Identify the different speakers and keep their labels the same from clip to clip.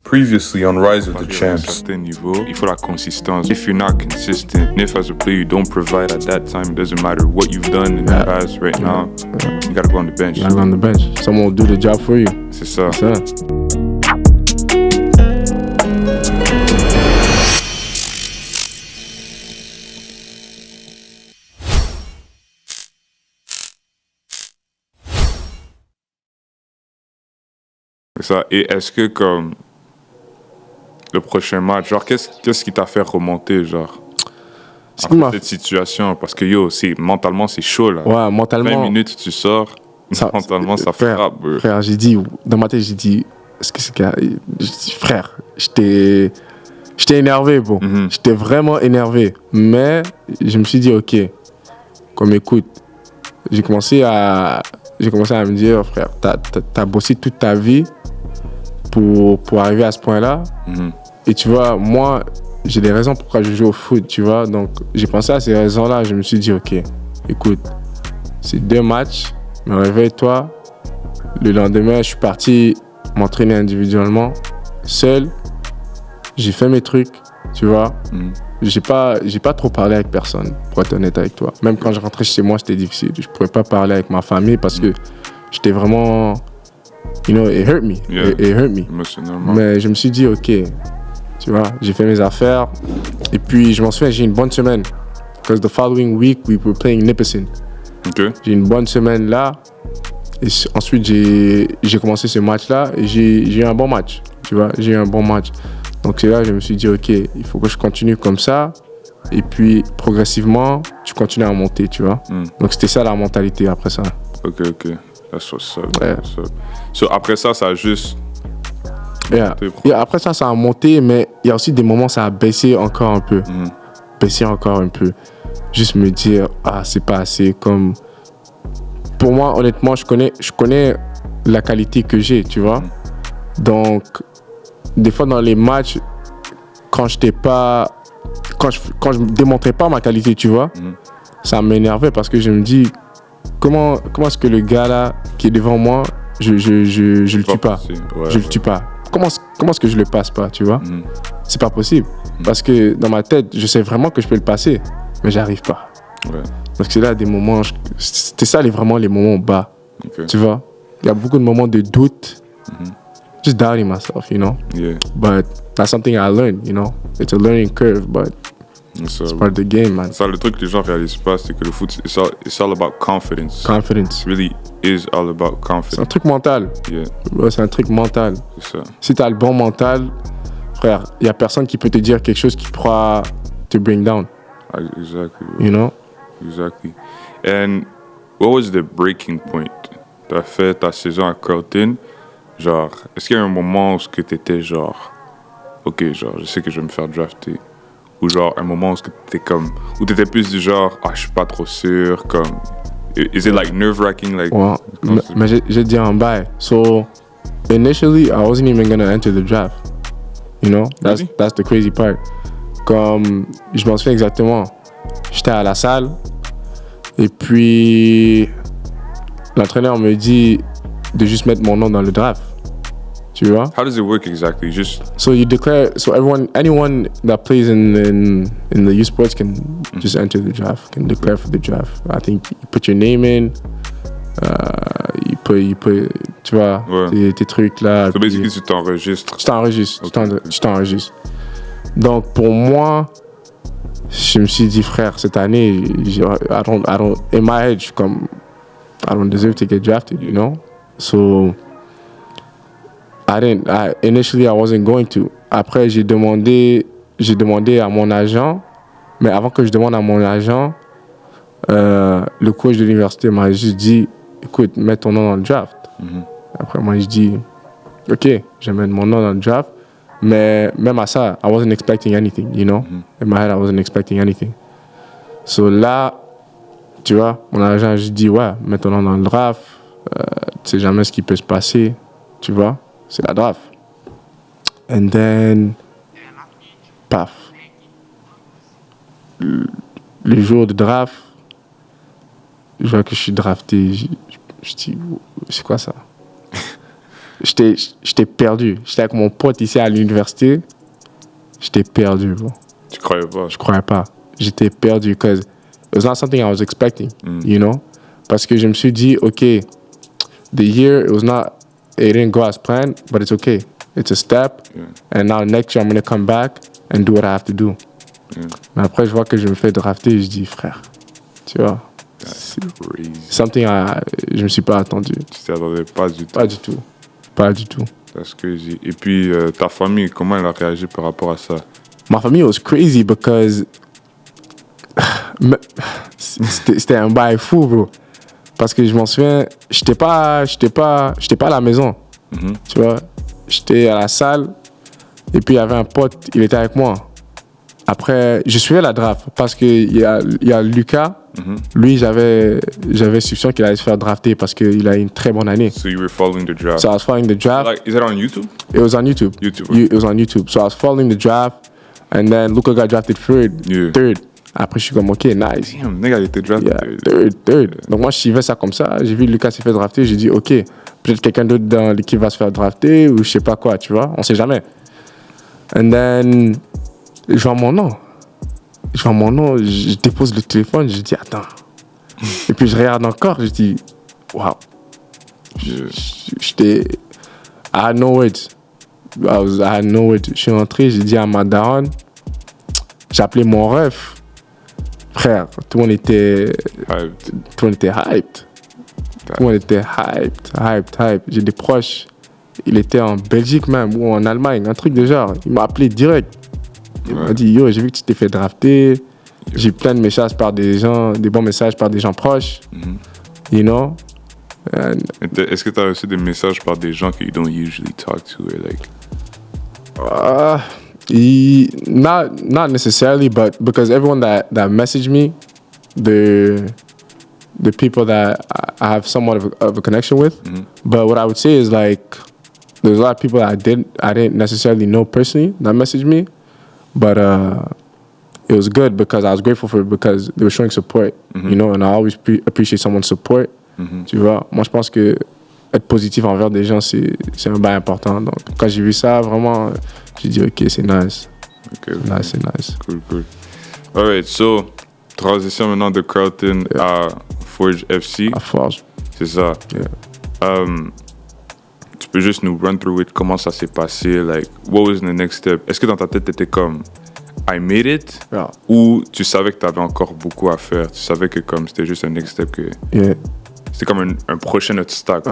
Speaker 1: Previously on Rise of the Champs.
Speaker 2: À un certain niveau, il faut la consistance. If you're not consistent, and if as a player you don't provide at that time, it doesn't matter what you've done in the past. Right now, you gotta go on the bench.
Speaker 3: You gotta go on the bench. Someone will do the job for you.
Speaker 2: C'est ça.
Speaker 3: C'est ça.
Speaker 2: C'est ça. Et est-ce que comme le prochain match, genre qu'est-ce qui t'a fait remonter, genre après cette situation? Parce que mentalement c'est chaud là.
Speaker 3: Ouais, mentalement.
Speaker 2: 20 minutes tu sors, mentalement ça frappe.
Speaker 3: Frère, j'ai dit, dans ma tête j'ai dit, est-ce que c'est qu'il y a... J'ai dit, frère, j'étais énervé, bon.
Speaker 2: Mm-hmm.
Speaker 3: J'étais vraiment énervé. Mais je me suis dit, ok, comme écoute, j'ai commencé à me dire, frère, t'as bossé toute ta vie pour arriver à ce point-là.
Speaker 2: Mm-hmm.
Speaker 3: Et tu vois, moi, j'ai des raisons pourquoi je joue au foot, tu vois. Donc, j'ai pensé à ces raisons-là. Je me suis dit, ok, écoute, c'est 2 matchs, mais réveille-toi. Le lendemain, je suis parti m'entraîner individuellement, seul. J'ai fait mes trucs, tu vois.
Speaker 2: Mm-hmm.
Speaker 3: J'ai pas trop parlé avec personne, pour être honnête avec toi. Même quand je rentrais chez moi, c'était difficile. Je pouvais pas parler avec ma famille parce que j'étais vraiment... You know, it hurt me.
Speaker 2: Yeah.
Speaker 3: It hurt me.
Speaker 2: Émotionnellement.
Speaker 3: Mais je me suis dit, ok, tu vois, j'ai fait mes affaires. Et puis, je m'en souviens, j'ai une bonne semaine. Because the following week, we were playing Nipissing.
Speaker 2: Ok.
Speaker 3: J'ai une bonne semaine là. Et ensuite, j'ai commencé ce match-là et j'ai eu un bon match. Tu vois, j'ai eu un bon match. Donc, c'est là que je me suis dit, ok, il faut que je continue comme ça. Et puis, progressivement, tu continues à monter, tu vois. Donc, c'était ça la mentalité après ça.
Speaker 2: Ok. That's what's up.
Speaker 3: Ouais.
Speaker 2: That's what's up. So, après ça a juste...
Speaker 3: Yeah. Et après ça a monté, mais il y a aussi des moments où ça a baissé encore un peu. Baissé encore un peu. Juste me dire, c'est pas assez. Comme... Pour moi, honnêtement, je connais la qualité que j'ai, tu vois. Donc, des fois dans les matchs, quand je démontrais pas ma qualité, tu vois, ça m'énervait parce que je me dis, comment est-ce que le gars là qui est devant moi, je le tue pas. Je le tue pas. Comment est-ce que je le passe pas, tu vois? C'est pas possible. Parce que dans ma tête, je sais vraiment que je peux le passer, mais j'arrive pas.
Speaker 2: Ouais.
Speaker 3: Parce que c'est là des moments, c'était ça vraiment les moments bas.
Speaker 2: Okay.
Speaker 3: Tu vois? Il y a beaucoup de moments de doute. Just doubting myself, you know?
Speaker 2: Yeah.
Speaker 3: But that's something I learned, you know? It's a learning curve, but it's part of the game, man.
Speaker 2: Ça, le truc que les gens réalisent pas, c'est que le foot, it's all about confidence.
Speaker 3: Confidence.
Speaker 2: It really is all about confidence.
Speaker 3: C'est un truc mental.
Speaker 2: Yeah.
Speaker 3: Ouais, c'est un truc mental.
Speaker 2: C'est ça.
Speaker 3: Si t'as le bon mental, frère, il y a personne qui peut te dire quelque chose qui pourra te bring down.
Speaker 2: Exactly.
Speaker 3: You know?
Speaker 2: Exactly. And what was the breaking point? T'as fait ta saison à Carlton. Genre, est-ce qu'il y a un moment où t'étais genre, ok, genre, je sais que je vais me faire drafter? Ou genre, un moment où t'étais plus du genre, je suis pas trop sûr, comme, is it like nerve-wracking? Like,
Speaker 3: Ouais, mais j'ai dit un bail. So, initially, I wasn't even gonna enter the draft. You know? That's the crazy part. Comme, je m'en souviens exactement. J'étais à la salle, et puis, l'entraîneur me dit de juste mettre mon nom dans le draft. Tu vois?
Speaker 2: How does it work exactly?
Speaker 3: So you declare, so anyone that plays in the youth sports can just enter the draft, can declare for the draft. I think you put your name in, you put, tu vois, tes trucs là.
Speaker 2: So basically, tu t'enregistres.
Speaker 3: Tu t'enregistres,
Speaker 2: Okay.
Speaker 3: tu t'enregistres. Donc pour moi, je me suis dit, frère, cette année, I don't, in my head, je suis comme, I don't deserve to get drafted, you know? So, initially, I wasn't going to. Après, j'ai demandé à mon agent, mais avant que je demande à mon agent, le coach de l'université m'a juste dit, écoute, mets ton nom dans le draft. Après, moi, je dis, ok, je vais mettre mon nom dans le draft. Mais même à ça, I wasn't expecting anything, you know? In my head, I wasn't expecting anything. So là, tu vois, mon agent a juste dit, ouais, mets ton nom dans le draft. Tu sais jamais ce qui peut se passer, tu vois? C'est la draft. And then, paf. Le jour de draft, je vois que je suis drafté. Je dis, c'est quoi ça? j'étais perdu. J'étais avec mon pote ici à l'université. J'étais perdu, bro.
Speaker 2: Tu croyais pas?
Speaker 3: Je croyais pas. J'étais perdu because it was not something I was expecting, you know? Parce que je me suis dit, OK, the year, it didn't go as planned, but it's okay. It's a step.
Speaker 2: Yeah.
Speaker 3: And now next year, I'm going to come back and do what I have to do.
Speaker 2: Yeah.
Speaker 3: Mais après, je vois que je me fais drafter et je dis, frère, tu vois,
Speaker 2: That's crazy.
Speaker 3: something je me suis pas attendu.
Speaker 2: Tu t'y attendais pas du tout.
Speaker 3: Pas du tout. Pas du tout.
Speaker 2: That's crazy. Et puis, ta famille, comment elle a réagi par rapport à ça?
Speaker 3: Ma famille was crazy because c'était un bail fou, bro. Parce que je m'en souviens, j'étais pas à la maison. Tu vois, j'étais à la salle et puis il y avait un pote, il était avec moi. Après, je suivais la draft parce qu'il y a Lucas. Lui, j'avais suspicion qu'il allait se faire drafter parce qu'il a une très bonne année.
Speaker 2: So you were following the draft?
Speaker 3: So I was following the draft.
Speaker 2: Like, is it on YouTube?
Speaker 3: It was on YouTube.
Speaker 2: YouTube.
Speaker 3: It was on YouTube. So I was following the draft and then Luka got drafted third.
Speaker 2: Yeah.
Speaker 3: Third. Après, je suis comme, OK, nice.
Speaker 2: Damn, nigga, il était drafted.
Speaker 3: Yeah, third. Donc moi, je suivais ça comme ça. J'ai vu Lucas s'est fait drafter. J'ai dit, OK, peut-être quelqu'un d'autre dans l'équipe va se faire drafter ou je sais pas quoi, tu vois. On sait jamais. And then, je vois mon nom. Je dépose le téléphone. Je dis, attends. Et puis, je regarde encore. Je dis, wow. J'étais... I had no words. I had no words. Je suis rentré, j'ai dit à ma daronne, j'ai appelé mon ref. Frère, tout le monde était hyped. Tout le monde était hyped. J'ai des proches. Il était en Belgique même ou en Allemagne, un truc de genre. Il m'a appelé direct. Il m'a dit, yo, j'ai vu que tu t'es fait drafter. J'ai plein de messages par des gens, des bons messages par des gens proches. You know?
Speaker 2: Est-ce que tu as reçu des messages par des gens que you don't usually talk to? Or like...
Speaker 3: Not necessarily, but because everyone that messaged me, the people that I have somewhat of a connection with. But what I would say is like, there's a lot of people that I didn't necessarily know personally that messaged me, but it was good because I was grateful for it because they were showing support, you know, and I always appreciate someone's support. Tu vois, moi je pense que être positif envers des gens c'est un bail important. Donc quand j'ai vu ça, vraiment, j'ai dit ok, c'est nice.
Speaker 2: Okay,
Speaker 3: C'est nice.
Speaker 2: Cool. Alright, so transition maintenant de Carlton à Forge FC.
Speaker 3: À Forge.
Speaker 2: C'est ça.
Speaker 3: Yeah.
Speaker 2: Tu peux juste nous run through it, comment ça s'est passé, like, what was the next step? Est-ce que dans ta tête, t'étais comme, I made it?
Speaker 3: Yeah.
Speaker 2: Ou tu savais que t'avais encore beaucoup à faire? Tu savais que comme c'était juste un next step, que
Speaker 3: Yeah.
Speaker 2: c'était comme un prochain obstacle.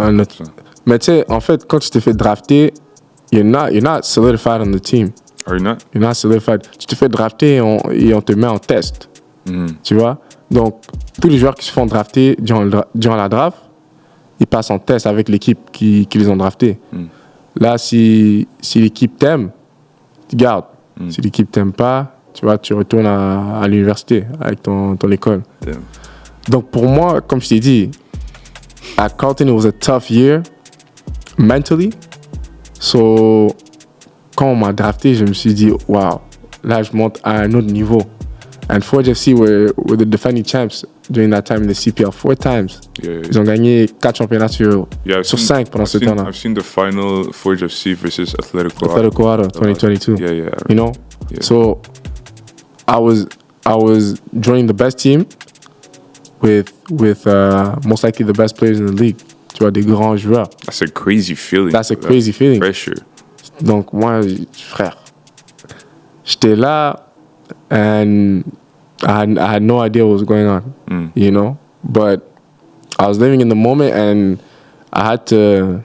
Speaker 3: Mais tu sais, en fait, quand tu t'es fait drafter, you're not solidified on the team.
Speaker 2: Are you not?
Speaker 3: You're not solidified. Tu te fais drafter et on te met en test. Tu vois? Donc, tous les joueurs qui se font drafter durant la draft, ils passent en test avec l'équipe qui les ont draftés. Là, si l'équipe t'aime, tu gardes. Si l'équipe t'aime pas, tu vois, tu retournes à l'université avec ton école.
Speaker 2: Damn.
Speaker 3: Donc, pour moi, comme je t'ai dit, at Carlton, it was a tough year mentally. So, quand on m'a drafté, je me suis dit, wow, là, je monte à un autre niveau. And Forge FC were the defending champs during that time in the CPL 4 times.
Speaker 2: Yeah.
Speaker 3: Ils ont gagné 4 championnats sur 5 pendant ce temps-là.
Speaker 2: I've seen the final Forge FC versus Atletico
Speaker 3: Auto 2022.
Speaker 2: Yeah.
Speaker 3: You know?
Speaker 2: Yeah.
Speaker 3: So, I was joining the best team with most likely the best players in the league. Tu vois, des grands joueurs.
Speaker 2: That's a crazy feeling.
Speaker 3: That's a crazy feeling.
Speaker 2: Pressure.
Speaker 3: Donc, moi, frère, j'étais là and I had no idea what was going on, you know? But I was living in the moment and I had to,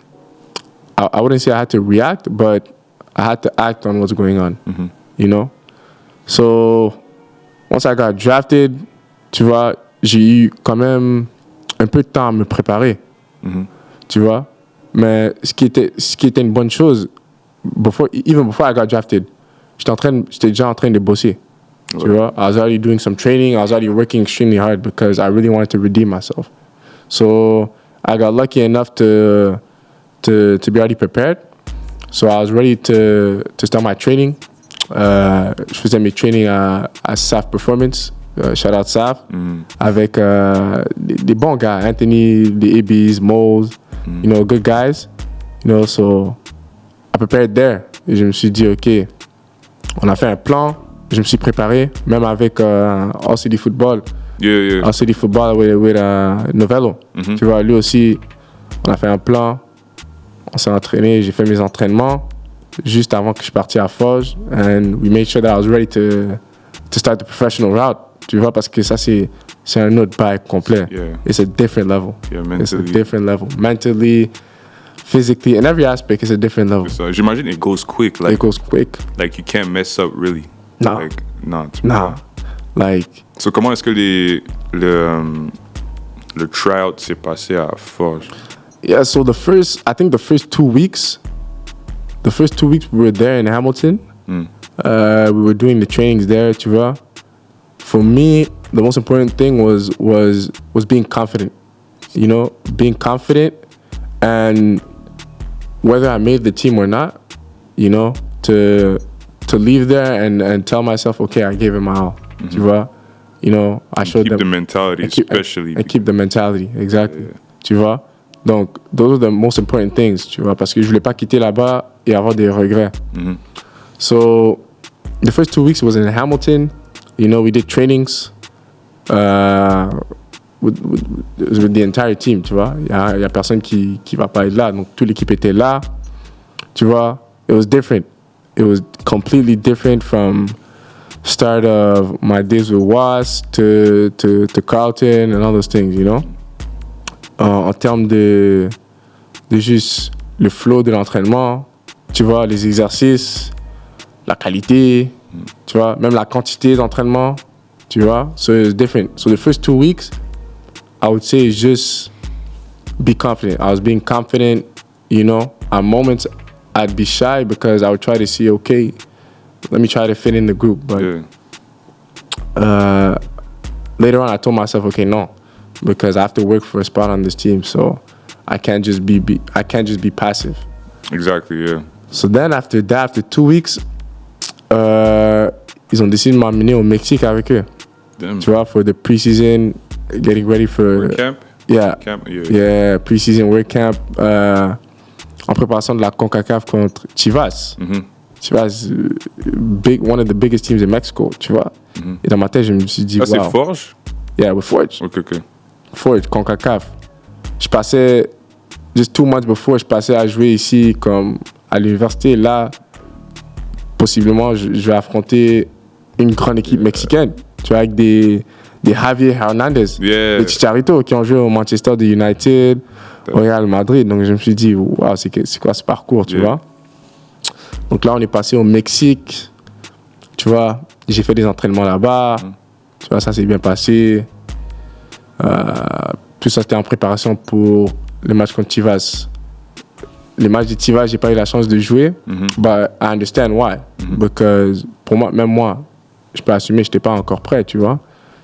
Speaker 3: I wouldn't say I had to react, but I had to act on what's going on, you know? So, once I got drafted, tu vois, j'ai eu quand même un peu de temps à me préparer, tu vois? Mais ce qui était une bonne chose, even before I got drafted, j'étais déjà en train de bosser. Tu vois? I was already doing some training. I was already working extremely hard because I really wanted to redeem myself. So I got lucky enough to be already prepared. So I was ready to start my training. Je faisais mes trainings à SAF Performance. Shout out SAF. Avec des bons gars. Anthony, the ABs, Moles, you know, good guys. You know, so I prepared there. Et je me suis dit, OK, on a fait un plan. Je me suis préparé, même avec RCD Football.
Speaker 2: Yeah.
Speaker 3: RCD Football with Novello. Tu vois, lui aussi, on a fait un plan. On s'est entraîné, j'ai fait mes entraînements juste avant que je partais à Forge. And we made sure that I was ready to start the professional route. Tu vois, parce que ça, c'est un autre bail complet.
Speaker 2: Yeah.
Speaker 3: It's a different level.
Speaker 2: Yeah, mentally.
Speaker 3: It's a different level. Mentally, physically, in every aspect, it's a different level.
Speaker 2: So, j'imagine it goes quick. Like,
Speaker 3: It goes quick.
Speaker 2: Like, you can't mess up, really.
Speaker 3: No.
Speaker 2: Like, no.
Speaker 3: Nah. Like,
Speaker 2: So, comment est-ce que le tryout s'est passé à Forge?
Speaker 3: yeah, so I think the first 2 weeks we were there in Hamilton. We were doing the trainings there, tu vois. For me, the most important thing was being confident. You know, being confident, and whether I made the team or not, you know, to leave there and tell myself, okay, I gave it my all. Tu vois. You know, I showed them.
Speaker 2: Keep the mentality, especially.
Speaker 3: And keep the mentality, exactly.
Speaker 2: Yeah.
Speaker 3: Tu vois. Donc, those are the most important things, tu vois, parce que je voulais pas quitter là-bas et avoir des regrets. So, the first 2 weeks was in Hamilton. You know, we did trainings with the entire team, tu vois. Il y a personne qui va pas être là, donc toute l'équipe était là, tu vois. It was different. It was completely different from start of my days with Was to Carlton and all those things, you know. En termes de juste le flow de l'entraînement, tu vois, les exercices, la qualité, tu vois, même la quantité d'entraînement, tu vois. So it's different. So the first 2 weeks, I would say just be confident. I was being confident, you know. At moments, I'd be shy because I would try to see, okay, let me try to fit in the group. But later on, I told myself, okay, no. Because I have to work for a spot on this team, so I can't just be passive.
Speaker 2: Exactly, yeah.
Speaker 3: So then after 2 weeks, ils ont décidé de m'emmener au Mexique avec eux.
Speaker 2: Damn.
Speaker 3: Tu vois, for the preseason, getting ready for
Speaker 2: Work camp?
Speaker 3: Yeah.
Speaker 2: Camp?
Speaker 3: Yeah, preseason work camp en préparation de la CONCACAF contre Chivas. Chivas, one of the biggest teams in Mexico, tu vois. Et dans ma tête, je me suis dit,
Speaker 2: Ah,
Speaker 3: wow.
Speaker 2: c'est Forge?
Speaker 3: Yeah, with Forge.
Speaker 2: Ok.
Speaker 3: Forge, CONCACAF. Je passais, just 2 months before, je passais à jouer ici comme à l'université. Là, possiblement, je vais affronter une grande équipe mexicaine. Tu vois, avec des Javier Hernandez, des Chicharito qui ont joué au Manchester United, au Real Madrid. Donc je me suis dit, waouh, c'est quoi ce parcours, tu vois. Donc là, on est passé au Mexique. Tu vois, j'ai fait des entraînements là-bas. Tu vois, ça s'est bien passé. Tout ça, c'était en préparation pour le match contre Chivas. Les matchs de Chivas, j'ai pas eu la chance de jouer. But I understand why. Because pour moi, même moi, je peux assumer, j'étais pas encore prêt, tu vois.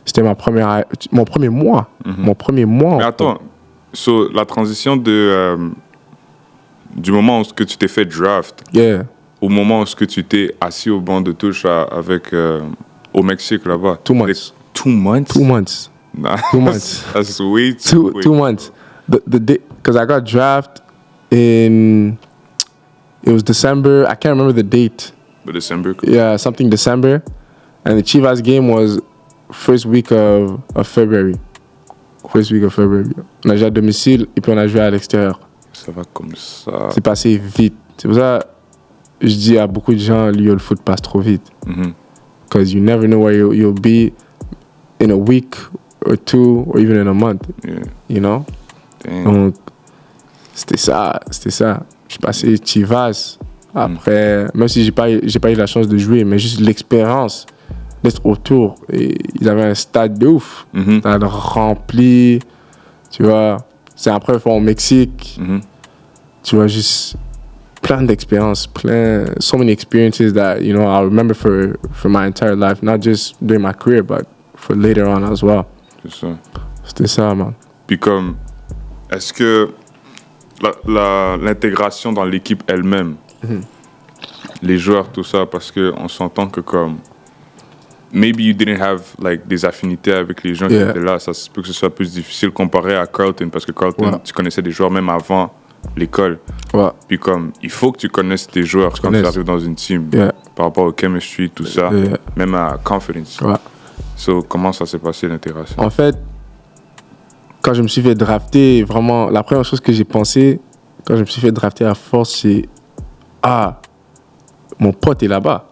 Speaker 3: C'était mon premier mois. Mon premier mois.
Speaker 2: Mais attends, so, la transition du moment où tu t'es fait draft au moment où tu t'es assis au banc de touche au Mexique là-bas.
Speaker 3: 2 months.
Speaker 2: 2 months?
Speaker 3: 2 months.
Speaker 2: Nah,
Speaker 3: 2 months.
Speaker 2: That's way too quick.
Speaker 3: 2 months. The day, because I got drafted it was December. I can't remember the date.
Speaker 2: But December?
Speaker 3: Yeah, something December. And the Chivas game was first week of February. First week of February. On a joué à domicile et puis on a joué à l'extérieur.
Speaker 2: Ça va comme ça.
Speaker 3: C'est passé vite. C'est pour ça que je dis à beaucoup de gens, le foot passe trop vite. Because you never know where you'll be in a week or 2 or even in a month.
Speaker 2: Yeah.
Speaker 3: You know?
Speaker 2: Damn.
Speaker 3: Donc, c'était ça. Je suis passé Chivas. Après, même si j'ai pas eu la chance de jouer, mais juste l'expérience d'être autour. Et ils avaient un stade de ouf. Stade rempli. Tu vois, c'est la première fois au Mexique. Tu vois, juste plein d'expériences, so many experiences that, you know, I'll remember for my entire life. Not just during my career, but for later on as well.
Speaker 2: C'est ça.
Speaker 3: C'était ça, man.
Speaker 2: Puis comme, est-ce que l'intégration dans l'équipe elle-même, les joueurs, tout ça, parce qu'on s'entend que comme, maybe you didn't have like des affinités avec les gens qui étaient là, ça se peut que ce soit plus difficile comparé à Carlton, parce que Carlton, tu connaissais des joueurs même avant l'école.
Speaker 3: Ouais.
Speaker 2: Puis comme, il faut que tu connaisses tes joueurs quand tu arrives dans une team.
Speaker 3: Yeah.
Speaker 2: Par rapport au chemistry, tout ça.
Speaker 3: Yeah.
Speaker 2: Même à confidence.
Speaker 3: Ouais.
Speaker 2: So, comment ça s'est passé l'intégration?
Speaker 3: En fait, quand je me suis fait drafter, vraiment, la première chose que j'ai pensé, quand je me suis fait drafter à force, c'est ah, mon pote est là-bas.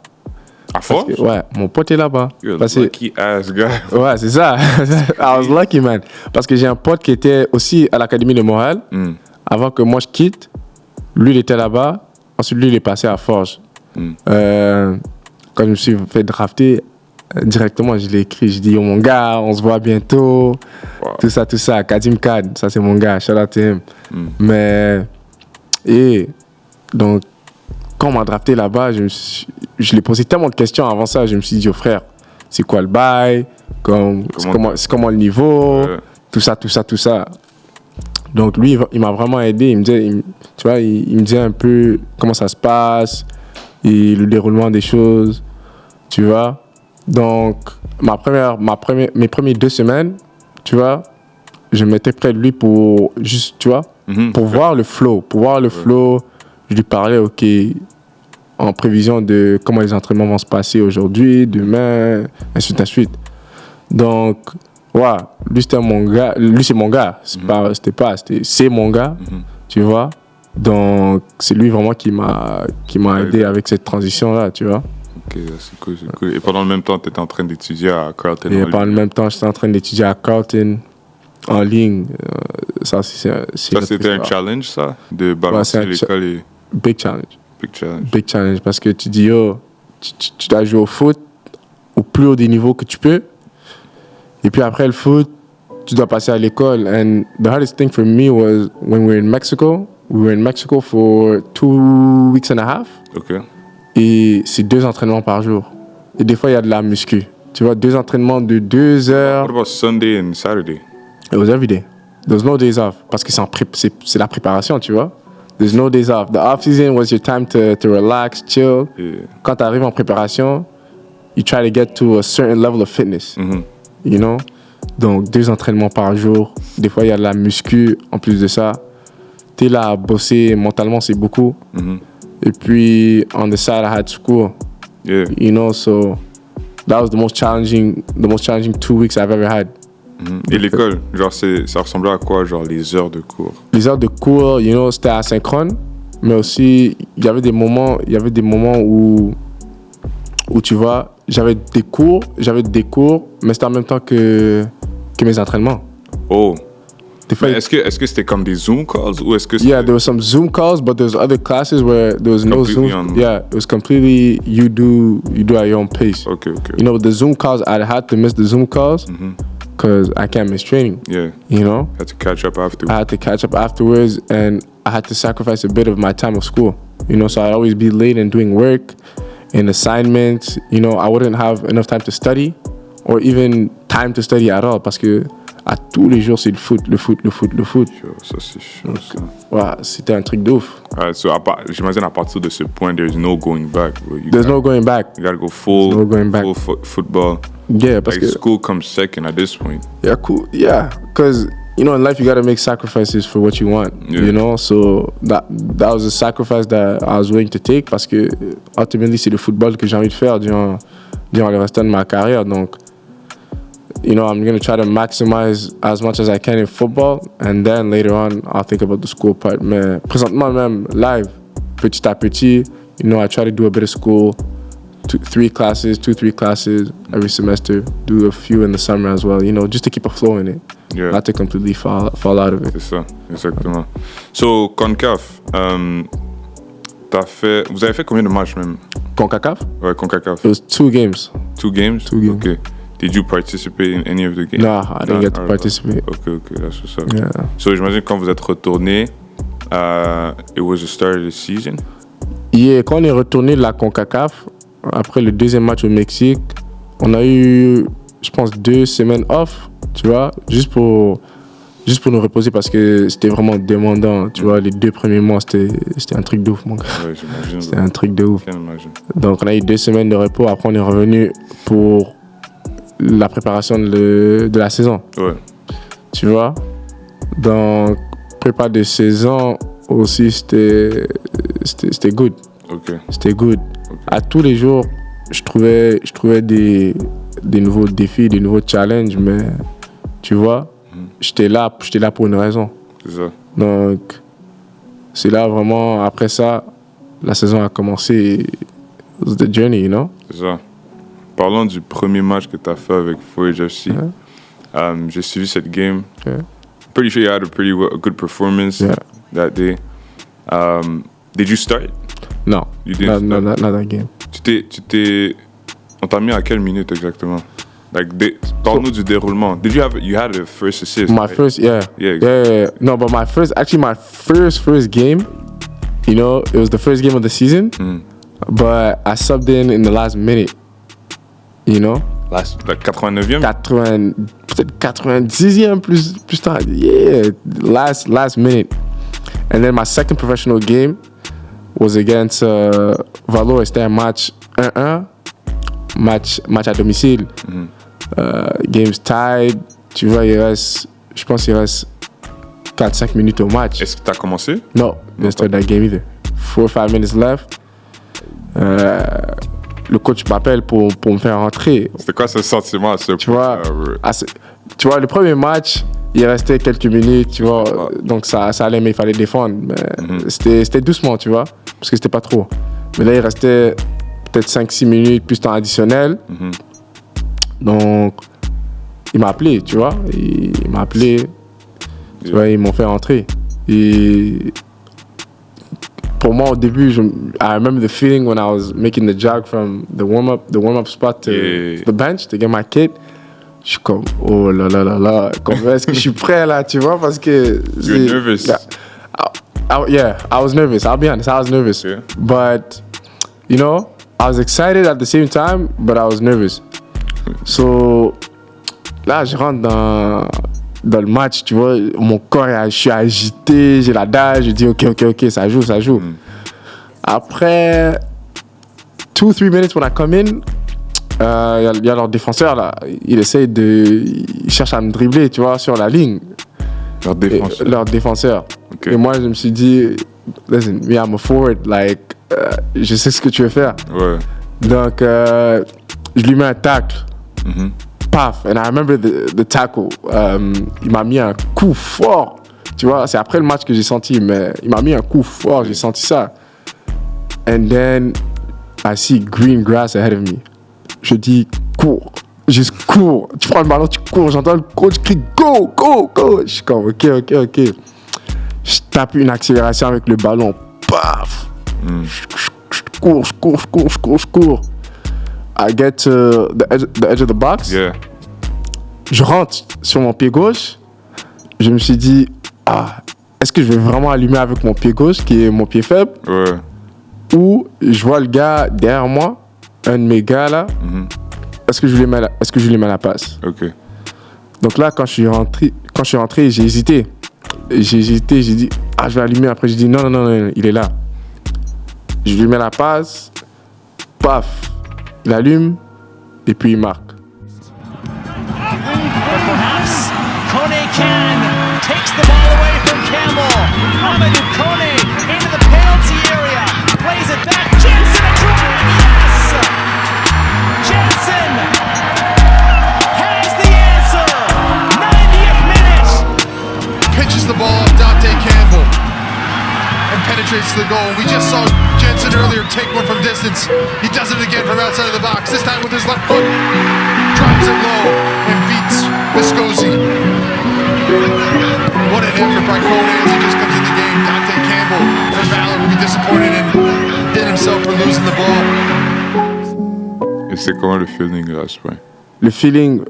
Speaker 2: À force?
Speaker 3: Ouais, mon pote est là-bas.
Speaker 2: You're a lucky ass guy.
Speaker 3: Ouais, c'est ça. I was lucky, man. Parce que j'ai un pote qui était aussi à l'Académie de Montréal. Avant que moi je quitte, lui il était là-bas. Ensuite, lui il est passé à Forge. Quand je me suis fait drafter, directement je l'ai écrit. Je dis, oh mon gars, on se voit bientôt.
Speaker 2: Wow.
Speaker 3: Tout ça. Kadim Kad, ça c'est mon gars. Shout out to him. Mais, et donc, quand on m'a drafté là-bas, je lui ai posé tellement de questions avant ça. Je me suis dit, oh frère, c'est quoi le bail? C'est comment le niveau? Tout ça. Donc lui, il m'a vraiment aidé. Il me disait, tu vois, il me disait un peu comment ça se passe et le déroulement des choses, tu vois. Donc mes premières 2 semaines, tu vois, je m'étais près de lui pour juste, tu vois, pour voir le flow, Je lui parlais, ok, en prévision de comment les entraînements vont se passer aujourd'hui, demain, ainsi de suite. Donc, ouais, lui c'est mon gars. C'est mon gars, tu vois. Donc, c'est lui vraiment qui m'a aidé avec cette transition-là, tu vois.
Speaker 2: Ok, c'est cool. Et pendant le même temps, tu étais en train d'étudier à Carleton?
Speaker 3: Et pendant le même temps, j'étais en train d'étudier à Carleton en ligne. Ça,
Speaker 2: c'était un challenge, ça? De balancer l'école et...
Speaker 3: Big challenge. Parce que tu dis, yo, tu dois jouer au foot au plus haut des niveaux que tu peux. Et puis après le foot, tu dois passer à l'école. And the hardest thing for me was when we were in Mexico. We were in Mexico for 2 weeks and a half.
Speaker 2: Okay.
Speaker 3: Et c'est 2 entraînements par jour. Et des fois, il y a de la muscu. Tu vois, 2 entraînements de 2 heures.
Speaker 2: What about Sunday and Saturday?
Speaker 3: It was every day. There was no days off. Parce que c'est la préparation, tu vois. There's no days off. The off season was your time to relax, chill.
Speaker 2: Yeah.
Speaker 3: Quand tu arrives en préparation, you try to get to a certain level of fitness. You know? Donc, 2 entraînements par jour. Des fois, il y a de la muscu. En plus de ça, tu es là à bosser mentalement, c'est beaucoup. Et puis, on the side, I had school.
Speaker 2: Yeah.
Speaker 3: You know, so that was the most challenging 2 weeks I've ever had.
Speaker 2: Et l'école, genre, ça ressemblait à quoi, genre, les heures de cours?
Speaker 3: Les heures de cours, you know, c'était asynchrone. Mais aussi, il y avait des moments où tu vois, j'avais des cours, mais c'était en même temps que mes entraînements.
Speaker 2: Oh.
Speaker 3: Des fois,
Speaker 2: est-ce que c'était comme des Zoom calls ou est-ce que c'était...
Speaker 3: Yeah, there were some Zoom calls, but there's other classes where there was no Zoom. Yeah, it was completely you do at your own pace.
Speaker 2: Okay.
Speaker 3: You know, the Zoom calls, I had to miss the Zoom calls because I can't miss training.
Speaker 2: Yeah.
Speaker 3: You know?
Speaker 2: Had to catch up afterwards.
Speaker 3: I had to catch up afterwards, and I had to sacrifice a bit of my time of school. You know, so I'd always be late and doing work and assignments. You know, I wouldn't have enough time to study or even time to study at all parce que à tous les jours, c'est le foot.
Speaker 2: Ça, c'est chaud, ça.
Speaker 3: Ouais, c'était un truc de ouf.
Speaker 2: So j'imagine à partir de ce point, there's no going back.
Speaker 3: There's no going back.
Speaker 2: You gotta go full football.
Speaker 3: Yeah, parce que
Speaker 2: school comes second at this point.
Speaker 3: Yeah, cool. Yeah, because you know in life you gotta make sacrifices for what you want.
Speaker 2: Yeah.
Speaker 3: You know, so that was a sacrifice that I was willing to take parce que ultimately c'est le football que j'ai envie de faire durant le restant de ma carrière. Donc, you know, I'm gonna try to maximize as much as I can in football, and then later on I'll think about the school part. Mais présentement même live, petit à petit, you know, I try to do a bit of school. 2-3 classes every semester. Do a few in the summer as well, you know, just to keep a flow in it.
Speaker 2: Yeah.
Speaker 3: Not to completely fall out of it.
Speaker 2: C'est ça, exactement. So, CONCACAF, vous avez fait combien de matchs même?
Speaker 3: CONCACAF?
Speaker 2: Ouais, CONCACAF.
Speaker 3: It was 2 games.
Speaker 2: 2 games?
Speaker 3: 2 games.
Speaker 2: Okay. Did you participate in any of the games?
Speaker 3: No, I didn't get to participate.
Speaker 2: Okay, that's what's up.
Speaker 3: Yeah.
Speaker 2: So, j'imagine quand vous êtes retourné, it was the start of the season?
Speaker 3: Yeah, quand on est retourné de la CONCACAF, après le deuxième match au Mexique, on a eu, je pense, 2 semaines off, tu vois, juste pour nous reposer parce que c'était vraiment demandant, tu vois. Les 2 premiers mois, c'était un truc de ouf, mon gars.
Speaker 2: Ouais, j'imagine.
Speaker 3: C'était un truc de ouf.
Speaker 2: J'imagine.
Speaker 3: Donc, on a eu 2 semaines de repos. Après, on est revenu pour la préparation de la saison.
Speaker 2: Ouais.
Speaker 3: Tu vois. Donc, prépa de saison, aussi, c'était good.
Speaker 2: Ok.
Speaker 3: C'était good. À tous les jours, je trouvais des nouveaux défis, des nouveaux challenges, mais tu vois, j'étais là pour une raison.
Speaker 2: C'est ça.
Speaker 3: Donc, c'est là vraiment, après ça, la saison a commencé. It was the journey, you know?
Speaker 2: C'est ça. Parlons du premier match que tu as fait avec Forge FC. J'ai suivi cette game. Pretty sure you had a good performance that day. Did you start?
Speaker 3: No.
Speaker 2: You didn't start?
Speaker 3: Not that game.
Speaker 2: On t'a mis à quelle minute exactement? Like, parle-nous du déroulement. You had a first assist?
Speaker 3: My
Speaker 2: right?
Speaker 3: first, yeah.
Speaker 2: Yeah.
Speaker 3: No, but my first game, you know, it was the first game of the season, but I subbed in the last minute, you know?
Speaker 2: Like 89e?
Speaker 3: Peut-être 90e plus tard. Yeah, last minute. And then my second professional game was against Valor. C'était un match 1-1, match à domicile. Game's tied. Tu vois, je pense qu'il reste 4-5 minutes au match.
Speaker 2: Est-ce que tu as commencé?
Speaker 3: No, didn't start that game either. 4 or 5 minutes left. Le coach m'appelle pour me faire rentrer.
Speaker 2: C'était quoi ce sentiment à ce point?
Speaker 3: Tu vois, le premier match, il restait quelques minutes, tu vois. Donc ça allait, mais il fallait défendre. Mais c'était doucement, tu vois, parce que c'était pas trop. Mais là, il restait peut-être 5-6 minutes plus temps additionnel. Donc, il m'a appelé, tu vois. Il m'a appelé. Tu vois, ils m'ont fait rentrer. Et pour moi, au début, I remember the feeling when I was making the jog from the warm-up spot to the bench to get my kit. Je suis comme, oh là là là là, est-ce que je suis prêt là, tu vois, parce que...
Speaker 2: You're nervous.
Speaker 3: Yeah, I was nervous. I'll be honest, I was nervous.
Speaker 2: Yeah.
Speaker 3: But, you know, I was excited at the same time, but I was nervous. So, là, je rentre dans le match, tu vois, mon corps, je suis agité, j'ai la dalle, je dis ok, ça joue. Après 2-3 minutes when I come in, y a leur défenseur là, il cherche à me dribbler, tu vois, sur la ligne. Leur défenseur.
Speaker 2: Okay.
Speaker 3: Et moi, je me suis dit, listen, me, I'm a forward, like, je sais ce que tu veux faire.
Speaker 2: Ouais.
Speaker 3: Donc, je lui mets un tacle. Paf, and I remember the tackle. Il m'a mis un coup fort. Tu vois, c'est après le match que j'ai senti, mais il m'a mis un coup fort, j'ai senti ça. And then, I see green grass ahead of me. Je dis, cours. Juste cours. Tu prends le ballon, tu cours. J'entends le coach crier, go, go, go. Je suis comme, ok. Je tape une accélération avec le ballon. Paf. Je cours. I get to the edge of the box.
Speaker 2: Yeah.
Speaker 3: Je rentre sur mon pied gauche. Je me suis dit, est-ce que je vais vraiment allumer avec mon pied gauche, qui est mon pied faible?
Speaker 2: Ouais.
Speaker 3: Ou je vois le gars derrière moi, un de mes gars là. Est-ce que je lui mets la passe?
Speaker 2: Ok.
Speaker 3: Donc là, quand je suis rentré, j'ai hésité. J'ai dit, je vais allumer. Après, j'ai dit, non, il est là. Je lui mets la passe. Paf. Il allume. Et puis il marque.
Speaker 4: Perhaps KONE takes the ball away from Campbell. AMADOU KONE into the penalty area. Plays it back. Jensen a try. Yes! Jensen has the answer. 90th minute.
Speaker 5: Pitches the ball up Dante Campbell and penetrates the goal. We just saw Jensen earlier take one from distance. He does it again from outside of the box, this time with his left foot. Drops it low and beats Viscosi. What an effort by KONE as he just comes in the game. Dante Campbell for Valor will be disappointed in himself for losing the ball.
Speaker 2: Et c'est comment le feeling là, à ce point?
Speaker 3: Le feeling,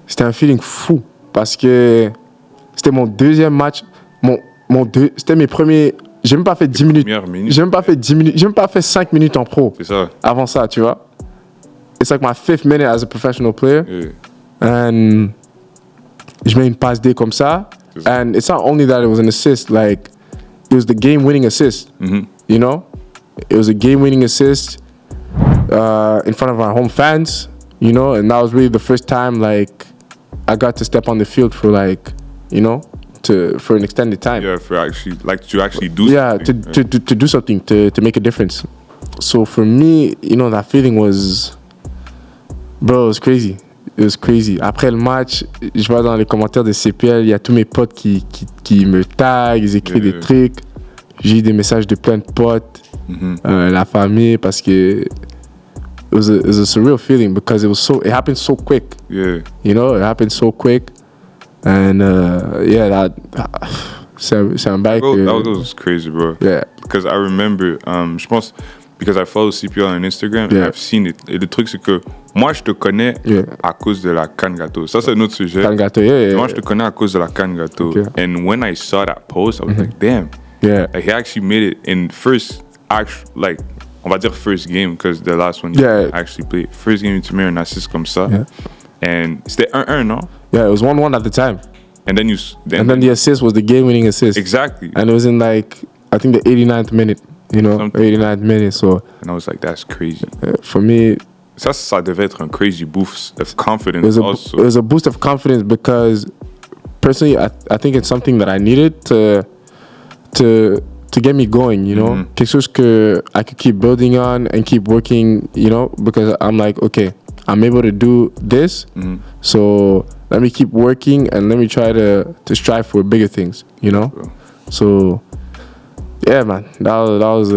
Speaker 3: c'était un feeling fou. Parce que c'était mon deuxième match. C'était mes premiers. J'ai même pas fait 10 minutes. J'ai même pas fait 10 minutes. J'ai même pas fait 5 minutes en pro.
Speaker 2: C'est ça.
Speaker 3: Avant ça, tu vois. It's like my 5th minute as a professional player.
Speaker 2: Yeah.
Speaker 3: And je mets une passe D comme ça. And it's not only that it was an assist, like, it was the game-winning assist. You know? It was a game-winning assist in front of our home fans, you know? And that was really the first time, like, I got to step on the field for, like, you know, for an extended time.
Speaker 2: Yeah, for actually, like, to actually do
Speaker 3: Yeah,
Speaker 2: something.
Speaker 3: to do something, to make a difference. So for me, you know, that feeling was, bro, it was crazy. It was crazy. Après le match, je vois dans les commentaires de CPL, il y a tous mes potes qui me taguent, ils écrivent des trucs. J'ai eu des messages de plein de potes, la famille, parce que it was a surreal feeling because it happened so quick.
Speaker 2: Yeah.
Speaker 3: You know, it happened so quick. And yeah, c'est un bail
Speaker 2: Bro,
Speaker 3: que...
Speaker 2: that was crazy, bro.
Speaker 3: Yeah.
Speaker 2: Because I remember, je pense, because I follow CPL on Instagram, and
Speaker 3: Yeah.
Speaker 2: I've seen it. Et le truc, c'est que moi, je te connais à cause de la canne gâteau. Ça, c'est un autre sujet.
Speaker 3: Canne gâteau, yeah.
Speaker 2: Moi, je te connais à cause de la canne gâteau.
Speaker 3: Okay.
Speaker 2: And when I saw that post, I was like, damn.
Speaker 3: Yeah.
Speaker 2: Like, he actually made it in first, like, on va dire first game, because the last one
Speaker 3: Yeah.
Speaker 2: you actually played. First game, tu mets un assist comme ça.
Speaker 3: Yeah.
Speaker 2: And c'était 1-1, non?
Speaker 3: Yeah, it was 1-1 at the time.
Speaker 2: And then
Speaker 3: And then the assist was the game-winning assist.
Speaker 2: Exactly.
Speaker 3: And it was in like, I think the 89th minute, you know,
Speaker 2: Something.
Speaker 3: 89th minute. So
Speaker 2: And I was like, that's crazy.
Speaker 3: for me,
Speaker 2: Ça devait être un crazy boost of confidence
Speaker 3: it
Speaker 2: also.
Speaker 3: was a boost of confidence because personally, I think it's something that I needed to get me going, you know? Quelque chose que I could keep building on and keep working, you know, because I'm like, okay, I'm able to do this, so let me keep working and let me try to strive for bigger things, you know?
Speaker 2: Bro.
Speaker 3: So, yeah, man, that was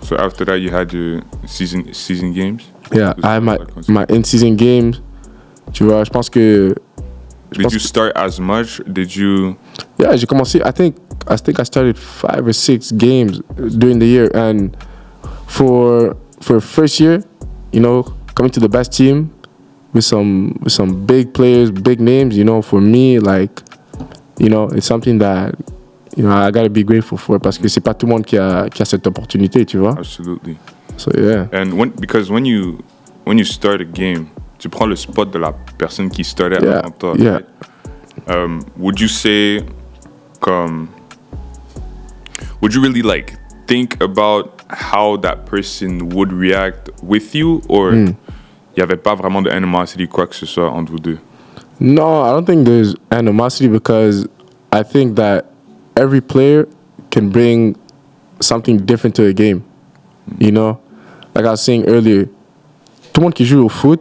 Speaker 2: So after that, you had your season games?
Speaker 3: yeah, I had my in-season games. Tu vois, je pense que...
Speaker 2: Did you start as much? Did you...
Speaker 3: Yeah, j'ai commencé, I think I started 5 or 6 games during the year, and for first year, you know, coming to the best team with some big players, big names, you know, for me, like, you know, it's something that, you know, I gotta be grateful for, parce que c'est pas tout le monde qui a cette opportunité, tu vois.
Speaker 2: Absolutely.
Speaker 3: So yeah.
Speaker 2: And because when you start a game, tu prends le spot de la personne qui startait avant toi.
Speaker 3: Yeah.
Speaker 2: Right? Would you say, would you really like think about how that person would react with you, or il y avait pas vraiment de animosity quoi que ce soit entre vous deux?
Speaker 3: No, I don't think there's animosity because I think that every player can bring something different to a game. You know, like I was saying earlier, tout le monde qui joue au foot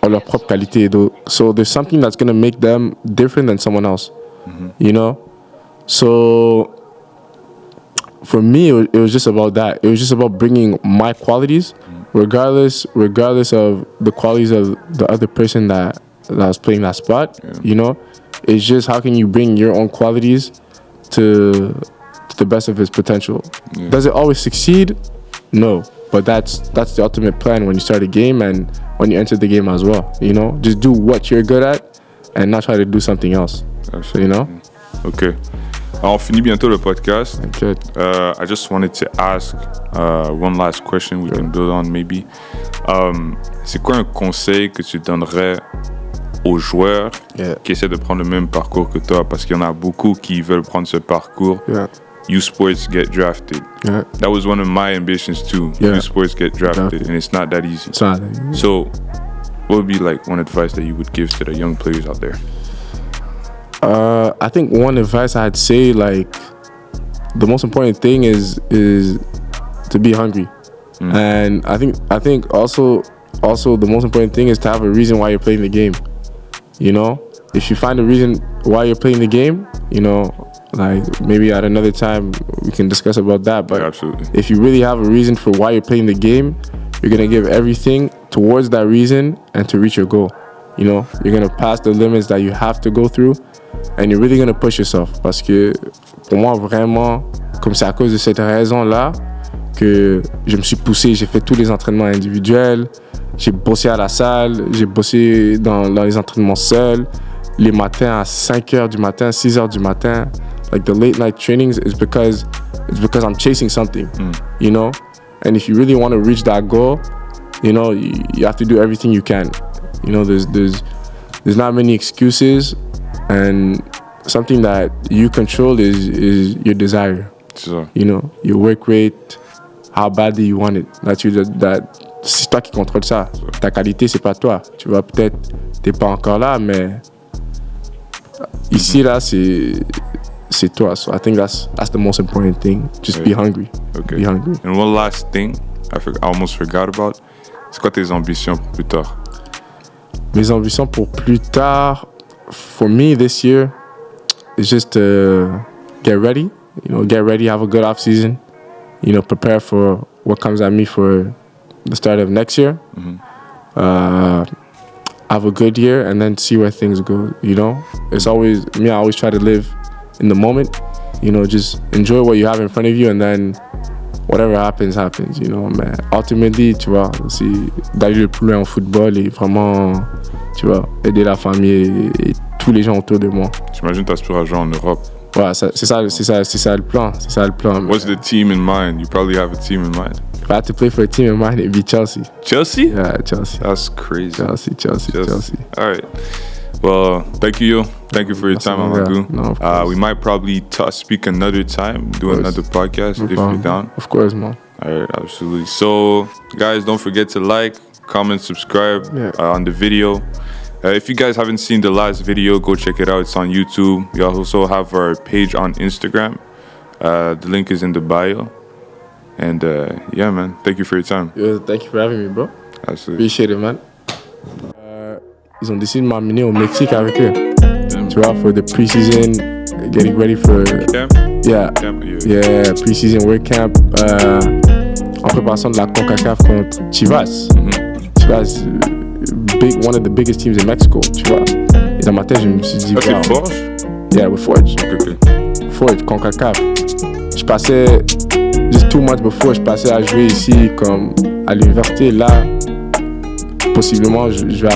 Speaker 3: a leur propre qualité. So there's something that's gonna make them different than someone else. You know, so for me, it was just about that. It was just about bringing my qualities, regardless of the qualities of the other person that was playing that spot.
Speaker 2: Yeah.
Speaker 3: You know, it's just how can you bring your own qualities to the best of his potential.
Speaker 2: Yeah.
Speaker 3: Does it always succeed? No, but that's the ultimate plan when you start a game and when you enter the game as well. You know, just do what you're good at and not try to do something else.
Speaker 2: Absolutely.
Speaker 3: You know.
Speaker 2: Okay. Alors, on finit bientôt le podcast.
Speaker 3: Okay.
Speaker 2: I just wanted to ask one last question we can build on maybe. C'est quoi un conseil que tu donnerais aux joueurs qui essaient de prendre le même parcours que toi? Parce qu'il y en a beaucoup qui veulent prendre ce parcours.
Speaker 3: Yeah.
Speaker 2: U Sports get drafted.
Speaker 3: Yeah.
Speaker 2: That was one of my ambitions too.
Speaker 3: Yeah.
Speaker 2: U Sports get drafted, and it's not that easy.
Speaker 3: It's not.
Speaker 2: So, what would be like one advice that you would give to the young players out there?
Speaker 3: I think one advice I'd say, like, the most important thing is to be hungry, and I think also the most important thing is to have a reason why you're playing the game. You know, if you find a reason why you're playing the game, you know, like maybe at another time we can discuss about that. But
Speaker 2: Absolutely.
Speaker 3: if you really have a reason for why you're playing the game, you're gonna give everything towards that reason and to reach your goal. You know, you're gonna pass the limits that you have to go through, and you're really gonna push yourself. Parce que pour moi, vraiment, comme c'est à cause de cette raison-là que je me suis poussé, j'ai fait tous les entraînements individuels, j'ai bossé à la salle, j'ai bossé dans les entraînements seuls, les matins à 5h du matin, 6h du matin. Like the late night trainings is because I'm chasing something, you know? And if you really want to reach that goal, you know, you have to do everything you can. You know, there's not many excuses, and something that you control is your desire.
Speaker 2: So,
Speaker 3: You know, your work rate, how badly you want it. C'est toi qui contrôle ça. Ta qualité, c'est pas toi. Tu vois, peut-être, t'es pas encore là, mais ici, là, c'est toi. So I think that's the most important thing. Just be hungry.
Speaker 2: Okay.
Speaker 3: Be hungry.
Speaker 2: And one last thing I almost forgot about. C'est quoi tes ambitions pour plus tard?
Speaker 3: Mes ambitions pour plus tard, for me this year, is just to get ready. Get ready, have a good off season. Prepare for what comes at me for the start of next year. Have a good year and then see where things go. It's always me. I always try to live in the moment. Just enjoy what you have in front of you and then whatever happens. Mais ultimately, tu vois, c'est d'aller le plus loin en football et vraiment, tu vois, aider la famille et tous les gens autour de moi.
Speaker 2: J'imagine que tu aspires à jouer en Europe.
Speaker 3: Ouais, c'est ça le plan. C'est ça le plan.
Speaker 2: What's the team in mind? You probably have a team in mind.
Speaker 3: If I had to play for a team in mind, it'd be Chelsea.
Speaker 2: Chelsea?
Speaker 3: Yeah, Chelsea.
Speaker 2: That's crazy.
Speaker 3: Chelsea.
Speaker 2: All right. Well, thank you. Thank you for your time, Amadou.
Speaker 3: No,
Speaker 2: we might probably speak another time, do another podcast if you're down.
Speaker 3: Of course, man.
Speaker 2: All right, absolutely. So, guys, don't forget to like, comment, subscribe on the video. If you guys haven't seen the last video, go check it out. It's on YouTube. We also have our page on Instagram. The link is in the bio. And yeah, man, thank you for your time.
Speaker 3: Yeah, thank you for having me, bro.
Speaker 2: Absolutely.
Speaker 3: Appreciate it, man. Ils ont décidé de m'amener au Mexique avec eux. Tu vois, for the preseason, getting ready for
Speaker 2: Camp?
Speaker 3: Yeah,
Speaker 2: Camp,
Speaker 3: preseason work camp. En préparation de la CONCACAF contre Chivas. Chivas, one of the biggest teams in Mexico, tu vois. Et dans ma tête, je me suis dit,
Speaker 2: c'est Forge?
Speaker 3: Yeah, with Forge.
Speaker 2: Okay.
Speaker 3: Forge, CONCACAF. Je passais, just 2 months before, je passais à jouer ici comme à l'université. Là, possiblement, je vais